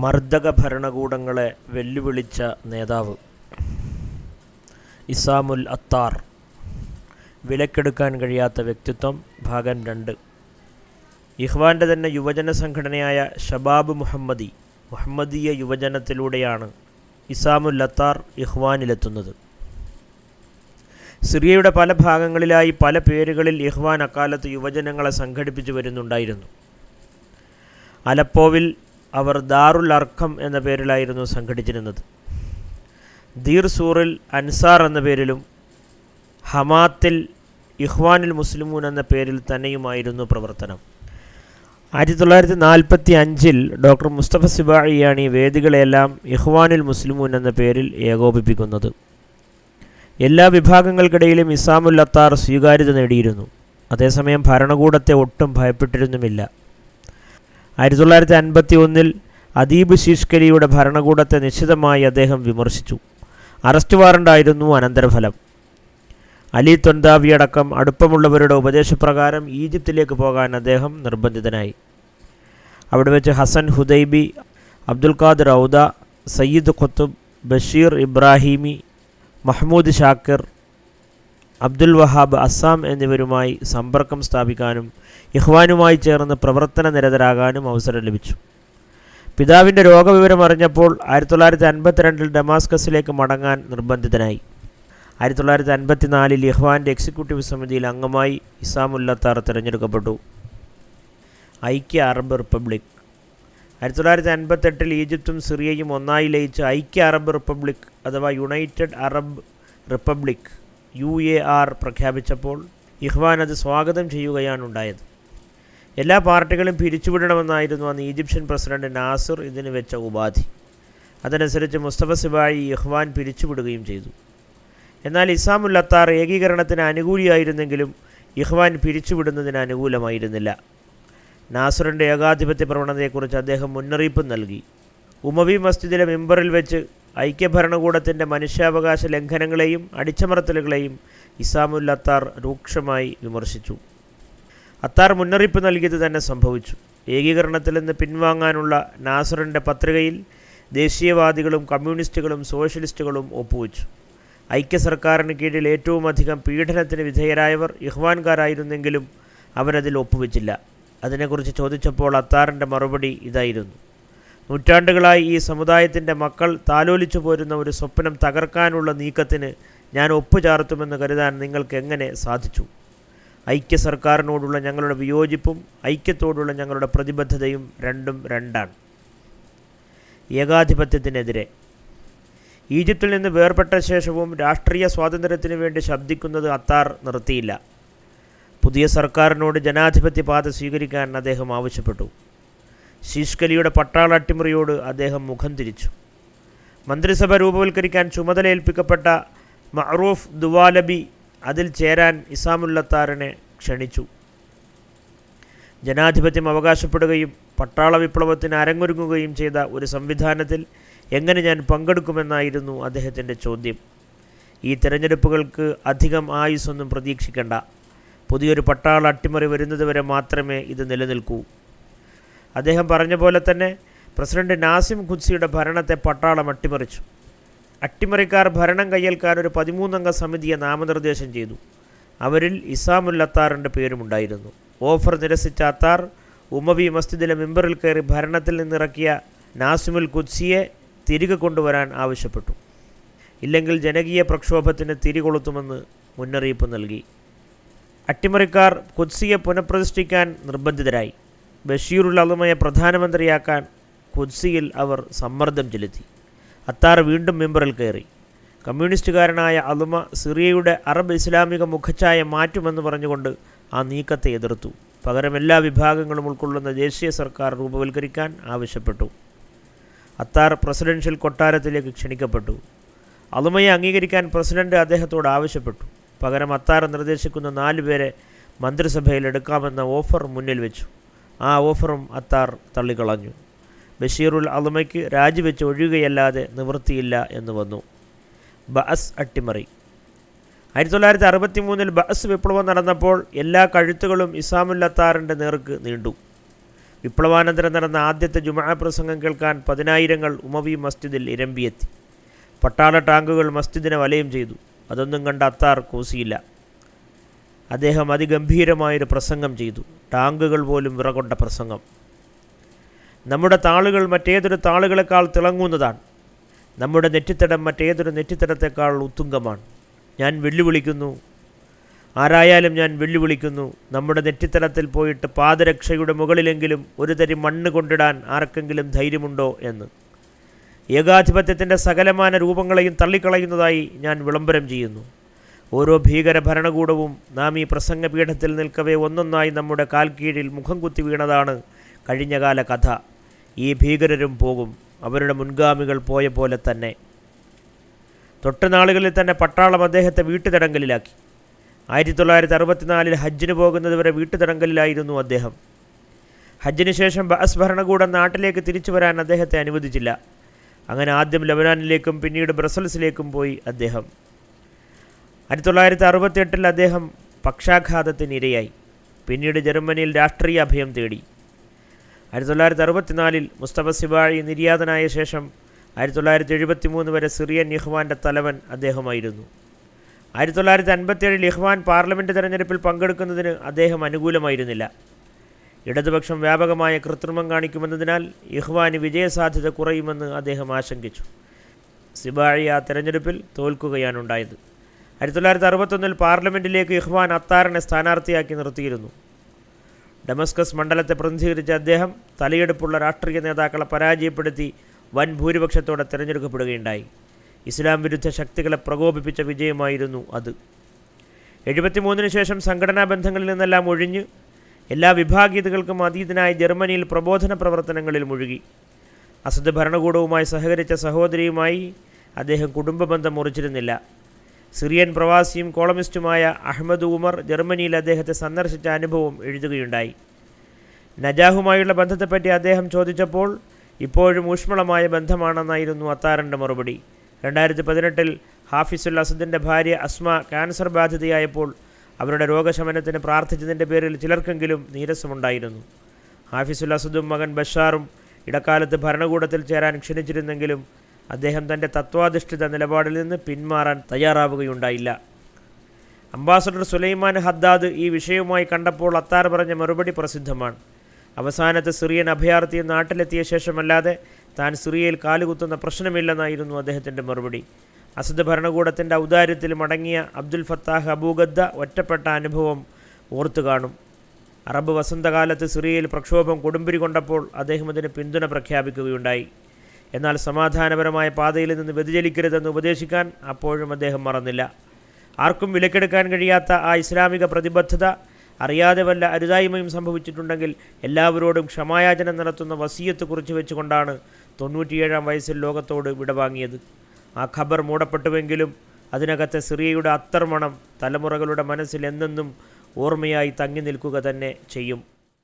മർദ്ദക ഭരണകൂടങ്ങളെ വെല്ലുവിളിച്ച നേതാവ് ഇസാമുൽ അത്താർ. വിലക്കെടുക്കാൻ കഴിയാത്ത വ്യക്തിത്വം ഭാഗം 2. ഇഖ്വാൻ്റെ തന്നെ യുവജന സംഘടനയായ ഷബാബ് മുഹമ്മദീയ യുവജനത്തിലൂടെയാണ് ഇസാമുൽ അത്താർ ഇഖ്വാനിലെത്തുന്നത്. സിറിയയുടെ പല ഭാഗങ്ങളിലായി പല പേരുകളിൽ ഇഖ്വാൻ അക്കാലത്ത് യുവജനങ്ങളെ സംഘടിപ്പിച്ചു വരുന്നുണ്ടായിരുന്നു. അലപ്പോവിൽ അവർ ദാറുൽ അർഖം എന്ന പേരിലായിരുന്നു സംഘടിച്ചിരുന്നത്. ദീർ സൂറിൽ അൻസാർ എന്ന പേരിലും ഹമാത്തിൽ ഇഖ്വാനുൽ മുസ്ലിമൂൻ എന്ന പേരിൽ തന്നെയുമായിരുന്നു പ്രവർത്തനം. 1945 ഡോക്ടർ മുസ്തഫ സിബായിയാണ് ഈ വേദികളെല്ലാം ഇഖ്വാനുൽ മുസ്ലിമൂൻ എന്ന പേരിൽ ഏകോപിപ്പിക്കുന്നത്. എല്ലാ വിഭാഗങ്ങൾക്കിടയിലും ഇസാമുൽ അത്താർ സ്വീകാര്യത നേടിയിരുന്നു. അതേസമയം ഭരണകൂടത്തെ ഒട്ടും ഭയപ്പെട്ടിരുന്നുമില്ല. 1951 അദീബ് ശീഷ്കലിയുടെ ഭരണകൂടത്തെ നിശ്ചിതമായി അദ്ദേഹം വിമർശിച്ചു. അറസ്റ്റ് വാറണ്ടായിരുന്നു അനന്തരഫലം. അലി തൊൻദാവിയടക്കം അടുപ്പമുള്ളവരുടെ ഉപദേശപ്രകാരം ഈജിപ്തിലേക്ക് പോകാൻ അദ്ദേഹം നിർബന്ധിതനായി. അവിടെ വെച്ച് ഹസൻ ഹുദൈബി, അബ്ദുൽ ഖാദിർ ഔദ, സയ്യിദ് ഖുത്തുബ്, ബഷീർ ഇബ്രാഹിമി, മഹ്മൂദ് ഷാക്കിർ, അബ്ദുൽ വഹാബ് അസാം എന്നിവരുമായി സമ്പർക്കം സ്ഥാപിക്കാനും ഇഖ്വാനുമായി ചേർന്ന് പ്രവർത്തന നിരതരാകാനും അവസരം ലഭിച്ചു. പിതാവിൻ്റെ രോഗവിവരം അറിഞ്ഞപ്പോൾ 1952 ഡമാസ്കസിലേക്ക് മടങ്ങാൻ നിർബന്ധിതനായി. 1954 ഇഖ്വാൻ്റെ എക്സിക്യൂട്ടീവ് സമിതിയിൽ അംഗമായി ഇസാമുൽ അത്താർ തിരഞ്ഞെടുക്കപ്പെട്ടു. ഐക്യ അറബ് റിപ്പബ്ലിക്. 1958 ഈജിപ്തും സിറിയയും ഒന്നായി ലയിച്ച ഐക്യ അറബ് റിപ്പബ്ലിക് അഥവാ യുണൈറ്റഡ് അറബ് റിപ്പബ്ലിക് UAR പ്രഖ്യാപിച്ചപ്പോൾ ഇഖ്വാൻ അത് സ്വാഗതം ചെയ്യുകയാണ് ഉണ്ടായത്. എല്ലാ പാർട്ടികളും പിരിച്ചുവിടണമെന്നായിരുന്നു അന്ന് ഈജിപ്ഷ്യൻ പ്രസിഡന്റ് നാസിർ ഇതിന് വെച്ച ഉപാധി. അതനുസരിച്ച് മുസ്തഫ സിബായി ഇഖ്വാൻ പിരിച്ചുവിടുകയും ചെയ്തു. എന്നാൽ ഇസാമുൽ അത്താർ ഏകീകരണത്തിന് അനുകൂലിയായിരുന്നെങ്കിലും ഇഖ്വാൻ പിരിച്ചുവിടുന്നതിന് അനുകൂലമായിരുന്നില്ല. നാസിറിൻ്റെ ഏകാധിപത്യ പ്രവണതയെക്കുറിച്ച് അദ്ദേഹം മുന്നറിയിപ്പ് നൽകി. ഉമവി മസ്ജിദിലെ മിമ്പറിൽ വെച്ച് ഐക്യഭരണകൂടത്തിൻ്റെ മനുഷ്യാവകാശ ലംഘനങ്ങളെയും അടിച്ചമർത്തലുകളെയും ഇസാമുൽ അത്താർ രൂക്ഷമായി വിമർശിച്ചു. അത്താർ മുന്നറിയിപ്പ് നൽകിയത് തന്നെ സംഭവിച്ചു. ഏകീകരണത്തിൽ നിന്ന് പിൻവാങ്ങാനുള്ള നാസിറിൻ്റെ പത്രികയിൽ ദേശീയവാദികളും കമ്മ്യൂണിസ്റ്റുകളും സോഷ്യലിസ്റ്റുകളും ഒപ്പുവെച്ചു. ഐക്യ സർക്കാരിന് കീഴിൽ ഏറ്റവും അധികം പീഡനത്തിന് വിധേയരായവർ ഇഖ്വാൻകാരായിരുന്നെങ്കിലും അവരതിൽ ഒപ്പുവെച്ചില്ല. അതിനെക്കുറിച്ച് ചോദിച്ചപ്പോൾ അത്താറിൻ്റെ മറുപടി ഇതായിരുന്നു: നൂറ്റാണ്ടുകളായി ഈ സമുദായത്തിൻ്റെ മക്കൾ താലോലിച്ചു പോരുന്ന ഒരു സ്വപ്നം തകർക്കാനുള്ള നീക്കത്തിന് ഞാൻ ഒപ്പുചാർത്തുമെന്ന് കരുതാൻ നിങ്ങൾക്ക് എങ്ങനെ സാധിച്ചു? ഐക്യ സർക്കാരിനോടുള്ള ഞങ്ങളുടെ വിയോജിപ്പും ഐക്യത്തോടുള്ള ഞങ്ങളുടെ പ്രതിബദ്ധതയും രണ്ടും രണ്ടാണ്. ഏകാധിപത്യത്തിനെതിരെ. ഈജിപ്തിൽ നിന്ന് വേർപെട്ട ശേഷവും രാഷ്ട്രീയ സ്വാതന്ത്ര്യത്തിനു വേണ്ടി ശബ്ദിക്കുന്നത് അത്താർ നിർത്തിയില്ല. പുതിയ സർക്കാരിനോട് ജനാധിപത്യ പാത സ്വീകരിക്കാൻ അദ്ദേഹം ആവശ്യപ്പെട്ടു. ശീഷ്കലിയുടെ പട്ടാള അട്ടിമറിയോട് അദ്ദേഹം മുഖം തിരിച്ചു. മന്ത്രിസഭ രൂപവൽക്കരിക്കാൻ ചുമതലയേൽപ്പിക്കപ്പെട്ട മഅറൂഫ് ദുവാലബി അതിൽ ചേരാൻ ഇസാമുൽ അത്താറിനെ ക്ഷണിച്ചു. ജനാധിപത്യം അവകാശപ്പെടുകയും പട്ടാള വിപ്ലവത്തിന് അരങ്ങൊരുങ്ങുകയും ചെയ്ത ഒരു സംവിധാനത്തിൽ എങ്ങനെ ഞാൻ പങ്കെടുക്കുമെന്നായിരുന്നു അദ്ദേഹത്തിൻ്റെ ചോദ്യം. ഈ തിരഞ്ഞെടുപ്പുകൾക്ക് അധികം ആയുസ്സൊന്നും പ്രതീക്ഷിക്കേണ്ട. പുതിയൊരു പട്ടാള അട്ടിമറി വരുന്നതുവരെ മാത്രമേ ഇത് നിലനിൽക്കൂ. അദ്ദേഹം പറഞ്ഞ പോലെ തന്നെ പ്രസിഡന്റ് നാസിം ഖുദ്സിയുടെ ഭരണത്തെ പട്ടാളം അട്ടിമറിച്ചു. അട്ടിമറിക്കാർ ഭരണം കയ്യേൽക്കാൻ ഒരു 13-അംഗ സമിതിയെ നാമനിർദ്ദേശം ചെയ്തു. അവരിൽ ഇസാമുൽ അത്താറിൻ്റെ പേരുമുണ്ടായിരുന്നു. ഓഫർ നിരസിച്ച അത്താർ ഉമവി മസ്ജിദിലെ മിമ്പറിൽ കയറി ഭരണത്തിൽ നിന്നിറക്കിയ നാസിമുൽ ഖുദ്സിയെ തിരികെ കൊണ്ടുവരാൻ ആവശ്യപ്പെട്ടു. ഇല്ലെങ്കിൽ ജനകീയ പ്രക്ഷോഭത്തിന് തിരികൊളുത്തുമെന്ന് മുന്നറിയിപ്പ് നൽകി. അട്ടിമറിക്കാർ ഖുദ്സിയെ പുനഃപ്രതിഷ്ഠിക്കാൻ നിർബന്ധിതരായി. ബഷീറുൽ അലുമയെ പ്രധാനമന്ത്രിയാക്കാൻ ഖുദ്സിയിൽ അവർ സമ്മർദ്ദം ചെലുത്തി. അത്താർ വീണ്ടും മിമ്പറിൽ കയറി. കമ്മ്യൂണിസ്റ്റുകാരനായ അലുമ സിറിയയുടെ അറബ് ഇസ്ലാമിക മുഖച്ഛായ മാറ്റുമെന്ന് പറഞ്ഞുകൊണ്ട് ആ നീക്കത്തെ എതിർത്തു. പകരം എല്ലാ വിഭാഗങ്ങളും ഉൾക്കൊള്ളുന്ന ദേശീയ സർക്കാർ രൂപവൽക്കരിക്കാൻ ആവശ്യപ്പെട്ടു. അത്താർ പ്രസിഡൻഷ്യൽ കൊട്ടാരത്തിലേക്ക് ക്ഷണിക്കപ്പെട്ടു. അലുമയെ അംഗീകരിക്കാൻ പ്രസിഡന്റ് അദ്ദേഹത്തോട് ആവശ്യപ്പെട്ടു. പകരം അത്താർ നിർദ്ദേശിക്കുന്ന 4 പേരെ മന്ത്രിസഭയിൽ എടുക്കാമെന്ന ഓഫർ മുന്നിൽ വെച്ചു. ആ ഓഫറും അത്താർ തള്ളിക്കളഞ്ഞു. ബഷീറുൽ അലുമയ്ക്ക് രാജിവെച്ച് ഒഴിയുകയല്ലാതെ നിവൃത്തിയില്ല എന്ന് വന്നു. ബഅസ് അട്ടിമറി. 1963 ബഅസ് വിപ്ലവം നടന്നപ്പോൾ എല്ലാ കഴുത്തുകളും ഇസാമുൽ അത്താറിൻ്റെ നേർക്ക് നീണ്ടു. വിപ്ലവാനന്തരം നടന്ന ആദ്യത്തെ ജുമുഅ പ്രസംഗം കേൾക്കാൻ 10,000 ഉമവി മസ്ജിദിൽ ഇരമ്പിയെത്തി. പട്ടാള ടാങ്കുകൾ മസ്ജിദിനെ വലയം ചെയ്തു. അതൊന്നും കണ്ട അത്താർ കൂസിയില്ല. അദ്ദേഹം അതിഗംഭീരമായൊരു പ്രസംഗം ചെയ്തു. ടാങ്കുകൾ പോലും വിറകൊണ്ട പ്രസംഗം. നമ്മുടെ താളുകൾ മറ്റേതൊരു താളുകളെക്കാൾ തിളങ്ങുന്നതാണ്. നമ്മുടെ നെറ്റിത്തടം മറ്റേതൊരു നെറ്റിത്തടത്തേക്കാൾ ഉത്തുംഗമാണ്. ഞാൻ വെല്ലുവിളിക്കുന്നു, ആരായാലും ഞാൻ വെല്ലുവിളിക്കുന്നു, നമ്മുടെ നെറ്റിത്തടത്തിൽ പോയിട്ട് പാദരക്ഷയുടെ മുകളിലെങ്കിലും ഒരു തരി മണ്ണ് കൊണ്ടിടാൻ ആർക്കെങ്കിലും ധൈര്യമുണ്ടോ എന്ന്. ഏകാധിപത്യത്തിൻ്റെ സകലമാന രൂപങ്ങളെയും തള്ളിക്കളയുന്നതായി ഞാൻ വിളംബരം ചെയ്യുന്നു. ഓരോ ഭീകര ഭരണകൂടവും നാം ഈ പ്രസംഗപീഠത്തിൽ നിൽക്കവേ ഒന്നൊന്നായി നമ്മുടെ കാൽ കീഴിൽ മുഖം കുത്തി വീണതാണ് കഴിഞ്ഞകാല കഥ. ഈ ഭീകരരും പോകും, അവരുടെ മുൻഗാമികൾ പോയ പോലെ തന്നെ. തൊട്ടുനാളുകളിൽ തന്നെ പട്ടാളം അദ്ദേഹത്തെ വീട്ടുതടങ്കലിലാക്കി. 1964 ഹജ്ജിന് പോകുന്നതുവരെ വീട്ടുതടങ്കലിലായിരുന്നു അദ്ദേഹം. ഹജ്ജിന് ശേഷം ബഅസ് ഭരണകൂടം നാട്ടിലേക്ക് തിരിച്ചു വരാൻ അദ്ദേഹത്തെ അനുവദിച്ചില്ല. അങ്ങനെ ആദ്യം ലബനാനിലേക്കും പിന്നീട് ബ്രസൽസിലേക്കും പോയി അദ്ദേഹം. 1968 അദ്ദേഹം പക്ഷാഘാതത്തിന് ഇരയായി. പിന്നീട് ജർമ്മനിയിൽ രാഷ്ട്രീയ അഭയം തേടി. 1964 മുസ്തഫ സിബാഴി നിര്യാതനായ ശേഷം 1973 വരെ സിറിയൻ ഇഖ്വാൻ്റെ തലവൻ അദ്ദേഹമായിരുന്നു. 1957 ഇഖ്വാൻ പാർലമെൻറ്റ് തെരഞ്ഞെടുപ്പിൽ പങ്കെടുക്കുന്നതിന് അദ്ദേഹം അനുകൂലമായിരുന്നില്ല. ഇടതുപക്ഷം വ്യാപകമായ കൃത്രിമം കാണിക്കുമെന്നതിനാൽ ഇഖ്വാന് വിജയസാധ്യത കുറയുമെന്ന് അദ്ദേഹം ആശങ്കിച്ചു. സിബാഴി ആ തെരഞ്ഞെടുപ്പിൽ തോൽക്കുകയാണുണ്ടായത്. 1961 പാർലമെൻറ്റിലേക്ക് ഇഖ്വാൻ അത്താറിനെ സ്ഥാനാർത്ഥിയാക്കി നിർത്തിയിരുന്നു. ഡമസ്കസ് മണ്ഡലത്തെ പ്രതിനിധീകരിച്ച അദ്ദേഹം തലയെടുപ്പുള്ള രാഷ്ട്രീയ നേതാക്കളെ പരാജയപ്പെടുത്തി വൻ ഭൂരിപക്ഷത്തോടെ തിരഞ്ഞെടുക്കപ്പെടുകയുണ്ടായി. ഇസ്ലാം വിരുദ്ധ ശക്തികളെ പ്രകോപിപ്പിച്ച വിജയമായിരുന്നു അത്. 73 ശേഷം സംഘടനാ ബന്ധങ്ങളിൽ നിന്നെല്ലാം ഒഴിഞ്ഞ് എല്ലാ വിഭാഗീയതകൾക്കും അതീതനായി ജർമ്മനിയിൽ പ്രബോധന പ്രവർത്തനങ്ങളിൽ മുഴുകി. അസദ് ഭരണകൂടവുമായി സഹകരിച്ച സഹോദരിയുമായി അദ്ദേഹം കുടുംബബന്ധം മുറിച്ചിരുന്നില്ല. സിറിയൻ പ്രവാസിയും കോളമിസ്റ്റുമായ അഹമ്മദ് ഉമർ ജർമ്മനിയിൽ അദ്ദേഹത്തെ സന്ദർശിച്ച അനുഭവം എഴുതുകയുണ്ടായി. നജാഹുമായുള്ള ബന്ധത്തെപ്പറ്റി അദ്ദേഹം ചോദിച്ചപ്പോൾ ഇപ്പോഴും ഊഷ്മളമായ ബന്ധമാണെന്നായിരുന്നു അത്താറിൻ്റെ മറുപടി. 2018 ഹാഫിസുൽ അസദിൻ്റെ ഭാര്യ അസ്മ ക്യാൻസർ ബാധിതയായപ്പോൾ അവരുടെ രോഗശമനത്തിന് പ്രാർത്ഥിച്ചതിൻ്റെ പേരിൽ ചിലർക്കെങ്കിലും നീരസമുണ്ടായിരുന്നു. ഹാഫിസുൽ അസദും മകൻ ബഷാറും ഇടക്കാലത്ത് ഭരണകൂടത്തിൽ ചേരാൻ ക്ഷണിച്ചിരുന്നെങ്കിലും അദ്ദേഹം തൻ്റെ തത്വാധിഷ്ഠിത നിലപാടിൽ നിന്ന് പിന്മാറാൻ തയ്യാറാവുകയുണ്ടായില്ല. അംബാസഡർ സുലൈമാൻ ഹദ്ദാദ് ഈ വിഷയവുമായി കണ്ടപ്പോൾ അത്താർ പറഞ്ഞ മറുപടി പ്രസിദ്ധമാണ്. അവസാനത്തെ സിറിയൻ അഭയാർത്ഥി നാട്ടിലെത്തിയ ശേഷമല്ലാതെ താൻ സിറിയയിൽ കാലുകുത്തുന്ന പ്രശ്നമില്ലെന്നായിരുന്നു അദ്ദേഹത്തിൻ്റെ മറുപടി. അസദ് ഭരണകൂടത്തിൻ്റെ ഔദാര്യത്തിൽ മടങ്ങിയ അബ്ദുൽ ഫത്താഹ് അബൂഗദ്ദ ഒറ്റപ്പെട്ട അനുഭവം ഓർത്തു കാണും. അറബ് വസന്തകാലത്ത് സിറിയയിൽ പ്രക്ഷോഭം കൊടുമ്പിരി കൊണ്ടപ്പോൾ അദ്ദേഹം അതിന് പിന്തുണ പ്രഖ്യാപിക്കുകയുണ്ടായി. എന്നാൽ സമാധാനപരമായ പാതയിൽ നിന്ന് വ്യതിചലിക്കരുതെന്ന് ഉപദേശിക്കാൻ അപ്പോഴും അദ്ദേഹം മറന്നില്ല. ആർക്കും വിലക്കെടുക്കാൻ കഴിയാത്ത ആ ഇസ്ലാമിക പ്രതിബദ്ധത അറിയാതെ വല്ല അരുതായ്മയും സംഭവിച്ചിട്ടുണ്ടെങ്കിൽ എല്ലാവരോടും ക്ഷമായാചനം നടത്തുന്ന വസിയത്ത് കുറിച്ച് വെച്ചുകൊണ്ടാണ് 97-ാം വയസ്സിൽ ലോകത്തോട് വിടവാങ്ങിയത്. ആ ഖബർ മൂടപ്പെട്ടുവെങ്കിലും അതിനകത്തെ സിറിയയുടെ അത്തർമണം തലമുറകളുടെ മനസ്സിൽ എന്നെന്നും ഓർമ്മയായി തങ്ങി നിൽക്കുക തന്നെ ചെയ്യും.